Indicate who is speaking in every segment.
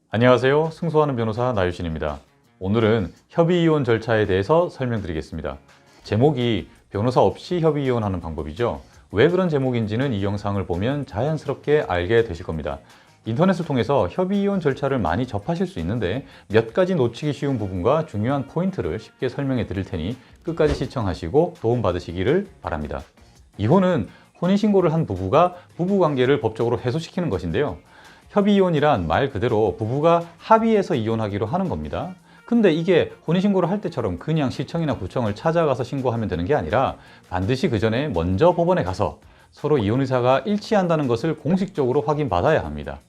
Speaker 1: 안녕하세요. 승소하는 변호사 나유신입니다. 오늘은 협의이혼 절차에 대해서 설명드리겠습니다. 제목이 변호사 없이 협의이혼하는 방법이죠. 왜 그런 제목인지는 이 영상을 보면 자연스럽게 알게 되실 겁니다. 인터넷을 통해서 협의이혼 절차를 많이 접하실 수 있는데 몇 가지 놓치기 쉬운 부분과 중요한 포인트를 쉽게 설명해 드릴 테니 끝까지 시청하시고 도움받으시기를 바랍니다. 이혼은 혼인신고를 한 부부가 부부관계를 법적으로 해소시키는 것인데요. 협의이혼이란 말 그대로 부부가 합의해서 이혼하기로 하는 겁니다. 근데 이게 혼인신고를 할 때처럼 그냥 시청이나 구청을 찾아가서 신고하면 되는 게 아니라 반드시 그 전에 먼저 법원에 가서 서로 이혼 의사가 일치한다는 것을 공식적으로 확인받아야 합니다.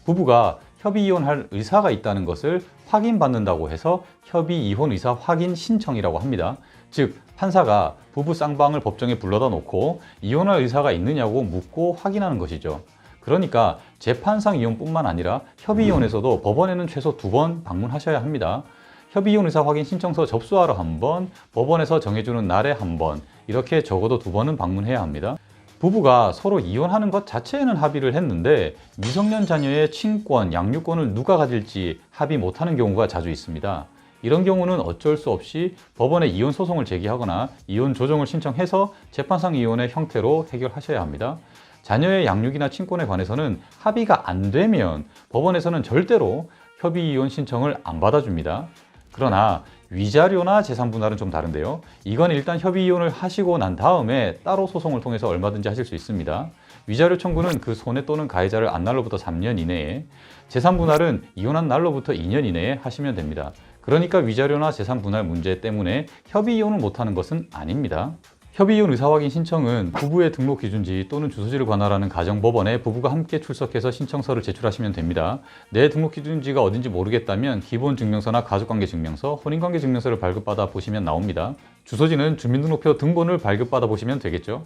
Speaker 1: 부부가 협의이혼할 의사가 있다는 것을 확인받는다고 해서 협의이혼 의사 확인 신청이라고 합니다. 즉 판사가 부부 쌍방을 법정에 불러다 놓고 이혼할 의사가 있느냐고 묻고 확인하는 것이죠. 그러니까 재판상 이혼뿐만 아니라 협의이혼에서도 법원에는 최소 2번 방문하셔야 합니다. 협의이혼 의사 확인 신청서 접수하러 1번, 법원에서 정해주는 날에 1번, 이렇게 적어도 2번은 방문해야 합니다. 부부가 서로 이혼하는 것 자체에는 합의를 했는데 미성년 자녀의 친권, 양육권을 누가 가질지 합의 못하는 경우가 자주 있습니다. 이런 경우는 어쩔 수 없이 법원에 이혼 소송을 제기하거나 이혼 조정을 신청해서 재판상 이혼의 형태로 해결하셔야 합니다. 자녀의 양육이나 친권에 관해서는 합의가 안 되면 법원에서는 절대로 협의이혼 신청을 안 받아줍니다. 그러나 위자료나 재산분할은 좀 다른데요. 이건 일단 협의이혼을 하시고 난 다음에 따로 소송을 통해서 얼마든지 하실 수 있습니다. 위자료 청구는 그 손해 또는 가해자를 안 날로부터 3년 이내에, 재산분할은 이혼한 날로부터 2년 이내에 하시면 됩니다. 그러니까 위자료나 재산분할 문제 때문에 협의이혼을 못하는 것은 아닙니다. 협의이혼 의사확인 신청은 부부의 등록 기준지 또는 주소지를 관할하는 가정법원에 부부가 함께 출석해서 신청서를 제출하시면 됩니다. 내 등록 기준지가 어딘지 모르겠다면 기본증명서나 가족관계증명서, 혼인관계증명서를 발급받아 보시면 나옵니다. 주소지는 주민등록표 등본을 발급받아 보시면 되겠죠.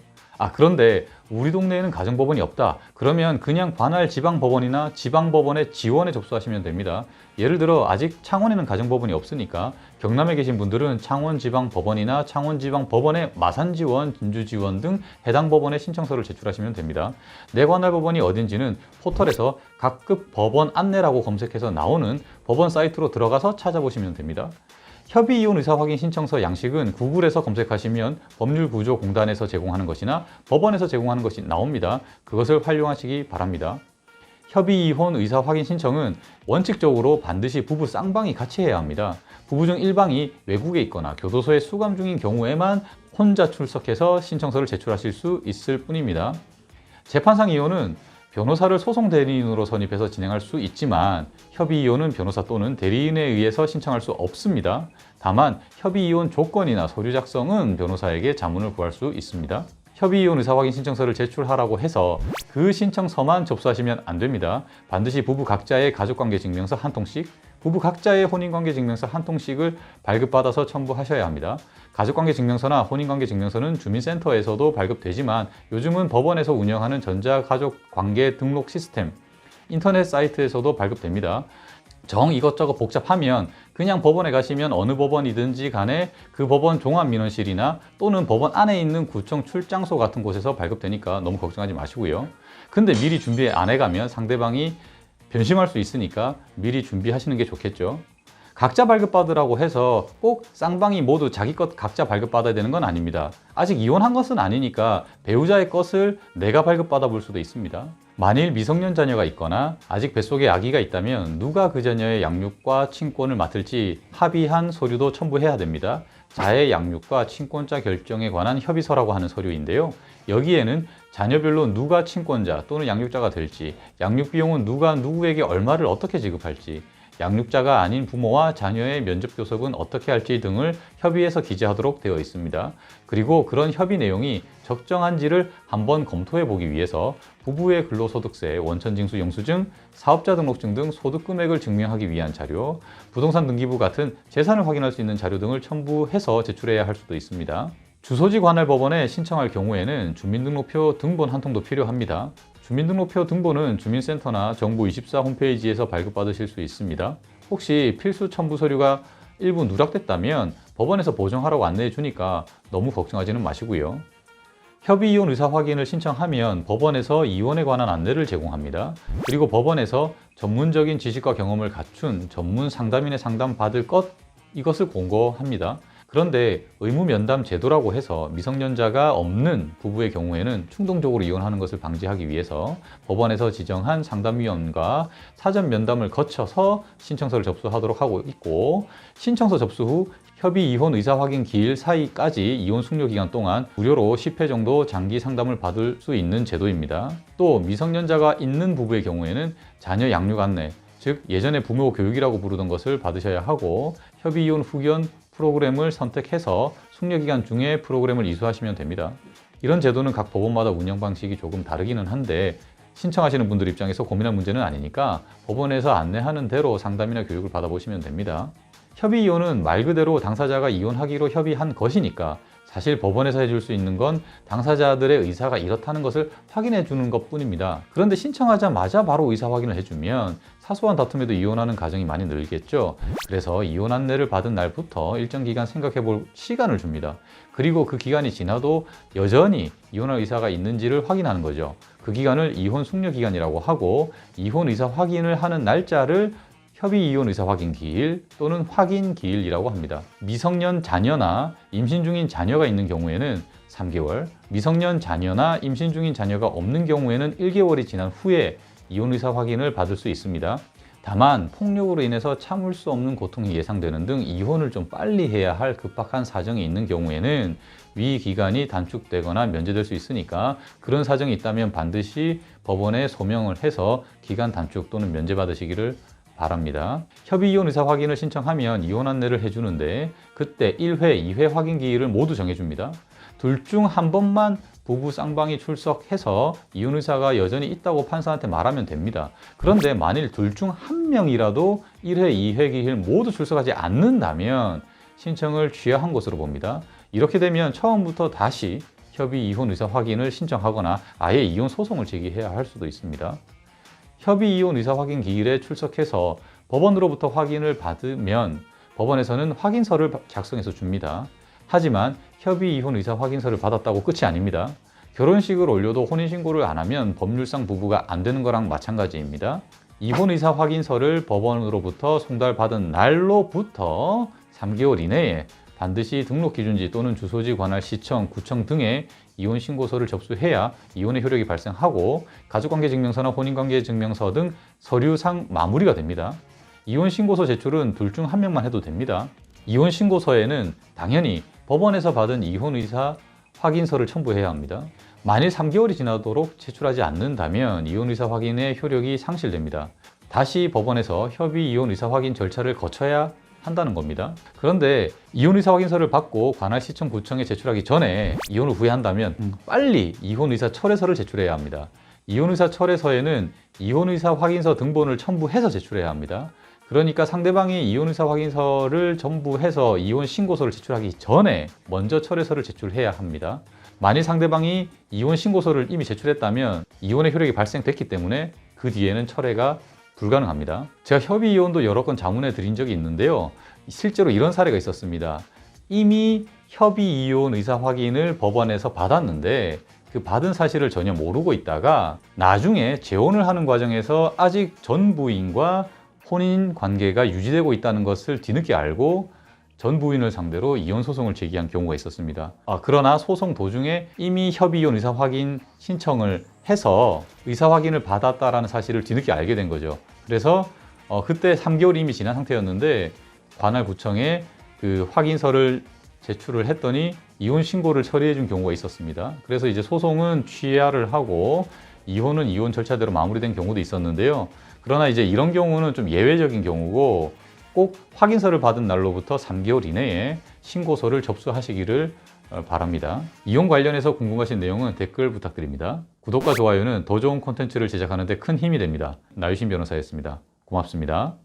Speaker 1: 그런데 우리 동네에는 가정법원이 없다. 그러면 그냥 관할 지방법원이나 지방법원의 지원에 접수하시면 됩니다. 예를 들어 아직 창원에는 가정법원이 없으니까 경남에 계신 분들은 창원지방법원이나 창원지방법원의 마산지원, 진주지원 등 해당 법원에 신청서를 제출하시면 됩니다. 내 관할 법원이 어딘지는 포털에서 각급 법원 안내라고 검색해서 나오는 법원 사이트로 들어가서 찾아보시면 됩니다. 협의이혼 의사확인 신청서 양식은 구글에서 검색하시면 법률구조공단에서 제공하는 것이나 법원에서 제공하는 것이 나옵니다. 그것을 활용하시기 바랍니다. 협의이혼 의사확인 신청은 원칙적으로 반드시 부부 쌍방이 같이 해야 합니다. 부부 중 일방이 외국에 있거나 교도소에 수감 중인 경우에만 혼자 출석해서 신청서를 제출하실 수 있을 뿐입니다. 재판상 이혼은 변호사를 소송 대리인으로 선임해서 진행할 수 있지만 협의이혼은 변호사 또는 대리인에 의해서 신청할 수 없습니다. 다만 협의이혼 조건이나 서류 작성은 변호사에게 자문을 구할 수 있습니다. 협의이혼 의사확인 신청서를 제출하라고 해서 그 신청서만 접수하시면 안 됩니다. 반드시 부부 각자의 가족관계증명서 한 통씩, 부부 각자의 혼인관계증명서 한 통씩을 발급받아서 첨부하셔야 합니다. 가족관계증명서나 혼인관계증명서는 주민센터에서도 발급되지만 요즘은 법원에서 운영하는 전자가족관계 등록 시스템, 인터넷 사이트에서도 발급됩니다. 정 이것저것 복잡하면 그냥 법원에 가시면 어느 법원이든지 간에 그 법원 종합민원실이나 또는 법원 안에 있는 구청 출장소 같은 곳에서 발급되니까 너무 걱정하지 마시고요. 근데 미리 준비 안 해가면 상대방이 변심할 수 있으니까 미리 준비하시는 게 좋겠죠. 각자 발급받으라고 해서 꼭 쌍방이 모두 자기 것 각자 발급받아야 되는 건 아닙니다. 아직 이혼한 것은 아니니까 배우자의 것을 내가 발급받아 볼 수도 있습니다. 만일 미성년 자녀가 있거나 아직 뱃속에 아기가 있다면 누가 그 자녀의 양육과 친권을 맡을지 합의한 서류도 첨부해야 됩니다. 자해 양육과 친권자 결정에 관한 협의서라고 하는 서류인데요. 여기에는 자녀별로 누가 친권자 또는 양육자가 될지, 양육 비용은 누가 누구에게 얼마를 어떻게 지급할지, 양육자가 아닌 부모와 자녀의 면접 교섭은 어떻게 할지 등을 협의해서 기재하도록 되어 있습니다. 그리고 그런 협의 내용이 적정한지를 한번 검토해 보기 위해서 부부의 근로소득세, 원천징수 영수증, 사업자 등록증 등 소득 금액을 증명하기 위한 자료, 부동산 등기부 같은 재산을 확인할 수 있는 자료 등을 첨부해서 제출해야 할 수도 있습니다. 주소지 관할 법원에 신청할 경우에는 주민등록표 등본 한 통도 필요합니다. 주민등록표 등본은 주민센터나 정부24 홈페이지에서 발급받으실 수 있습니다. 혹시 필수 첨부 서류가 일부 누락됐다면 법원에서 보정하라고 안내해 주니까 너무 걱정하지는 마시고요. 협의이혼 의사 확인을 신청하면 법원에서 이혼에 관한 안내를 제공합니다. 그리고 법원에서 전문적인 지식과 경험을 갖춘 전문 상담인의 상담 받을 것, 이것을 권고합니다. 그런데 의무 면담 제도라고 해서 미성년자가 없는 부부의 경우에는 충동적으로 이혼하는 것을 방지하기 위해서 법원에서 지정한 상담위원과 사전 면담을 거쳐서 신청서를 접수하도록 하고 있고, 신청서 접수 후 협의 이혼 의사 확인 기일 사이까지 이혼 숙려 기간 동안 무료로 10회 정도 장기 상담을 받을 수 있는 제도입니다. 또 미성년자가 있는 부부의 경우에는 자녀 양육 안내, 즉 예전에 부모 교육이라고 부르던 것을 받으셔야 하고, 협의 이혼 후견 프로그램을 선택해서 숙려기간 중에 프로그램을 이수하시면 됩니다. 이런 제도는 각 법원마다 운영 방식이 조금 다르기는 한데 신청하시는 분들 입장에서 고민할 문제는 아니니까 법원에서 안내하는 대로 상담이나 교육을 받아보시면 됩니다. 협의 이혼은 말 그대로 당사자가 이혼하기로 협의한 것이니까 사실 법원에서 해줄 수 있는 건 당사자들의 의사가 이렇다는 것을 확인해 주는 것 뿐입니다. 그런데 신청하자마자 바로 의사 확인을 해주면 사소한 다툼에도 이혼하는 가정이 많이 늘겠죠. 그래서 이혼 안내를 받은 날부터 일정 기간 생각해 볼 시간을 줍니다. 그리고 그 기간이 지나도 여전히 이혼할 의사가 있는지를 확인하는 거죠. 그 기간을 이혼 숙려 기간이라고 하고, 이혼 의사 확인을 하는 날짜를 협의 이혼 의사 확인 기일 또는 확인 기일이라고 합니다. 미성년 자녀나 임신 중인 자녀가 있는 경우에는 3개월, 미성년 자녀나 임신 중인 자녀가 없는 경우에는 1개월이 지난 후에 이혼 의사 확인을 받을 수 있습니다. 다만 폭력으로 인해서 참을 수 없는 고통이 예상되는 등 이혼을 좀 빨리 해야 할 급박한 사정이 있는 경우에는 위 기간이 단축되거나 면제될 수 있으니까, 그런 사정이 있다면 반드시 법원에 소명을 해서 기간 단축 또는 면제받으시기를 바랍니다. 협의 이혼 의사 확인을 신청하면 이혼 안내를 해주는데 그때 1회, 2회 확인 기일을 모두 정해줍니다. 둘 중 한 번만 부부 쌍방이 출석해서 이혼 의사가 여전히 있다고 판사한테 말하면 됩니다. 그런데 만일 둘 중 한 명이라도 1회, 2회 기일 모두 출석하지 않는다면 신청을 취하한 것으로 봅니다. 이렇게 되면 처음부터 다시 협의 이혼 의사 확인을 신청하거나 아예 이혼 소송을 제기해야 할 수도 있습니다. 협의 이혼 의사 확인 기일에 출석해서 법원으로부터 확인을 받으면 법원에서는 확인서를 작성해서 줍니다. 하지만 협의 이혼 의사 확인서를 받았다고 끝이 아닙니다. 결혼식을 올려도 혼인신고를 안 하면 법률상 부부가 안 되는 거랑 마찬가지입니다. 이혼 의사 확인서를 법원으로부터 송달받은 날로부터 3개월 이내에 반드시 등록기준지 또는 주소지 관할 시청, 구청 등에 이혼 신고서를 접수해야 이혼의 효력이 발생하고, 가족관계증명서나 혼인관계증명서 등 서류상 마무리가 됩니다. 이혼 신고서 제출은 둘 중 한 명만 해도 됩니다. 이혼 신고서에는 당연히 법원에서 받은 이혼 의사 확인서를 첨부해야 합니다. 만일 3개월이 지나도록 제출하지 않는다면 이혼 의사 확인의 효력이 상실됩니다. 다시 법원에서 협의 이혼 의사 확인 절차를 거쳐야 한다는 겁니다. 그런데 이혼 의사 확인서를 받고 관할 시청 구청에 제출하기 전에 이혼을 후회한다면 빨리 이혼 의사 철회서를 제출해야 합니다. 이혼 의사 철회서에는 이혼 의사 확인서 등본을 첨부해서 제출해야 합니다. 그러니까 상대방이 이혼 의사 확인서를 첨부해서 이혼 신고서를 제출하기 전에 먼저 철회서를 제출해야 합니다. 만일 상대방이 이혼 신고서를 이미 제출했다면 이혼의 효력이 발생됐기 때문에 그 뒤에는 철회가 불가능합니다. 제가 협의 이혼도 여러 건 자문해 드린 적이 있는데요. 실제로 이런 사례가 있었습니다. 이미 협의 이혼 의사 확인을 법원에서 받았는데 그 받은 사실을 전혀 모르고 있다가 나중에 재혼을 하는 과정에서 아직 전 부인과 혼인 관계가 유지되고 있다는 것을 뒤늦게 알고 전 부인을 상대로 이혼 소송을 제기한 경우가 있었습니다. 그러나 소송 도중에 이미 협의 이혼 의사 확인 신청을 해서 의사 확인을 받았다라는 사실을 뒤늦게 알게 된 거죠. 그래서 그때 3개월이 이미 지난 상태였는데 관할 구청에 그 확인서를 제출을 했더니 이혼 신고를 처리해 준 경우가 있었습니다. 그래서 이제 소송은 취하를 하고 이혼은 이혼 절차대로 마무리된 경우도 있었는데요. 그러나 이제 이런 경우는 좀 예외적인 경우고 꼭 확인서를 받은 날로부터 3개월 이내에 신고서를 접수하시기를 바랍니다. 이혼 관련해서 궁금하신 내용은 댓글 부탁드립니다. 구독과 좋아요는 더 좋은 콘텐츠를 제작하는 데 큰 힘이 됩니다. 나유신 변호사였습니다. 고맙습니다.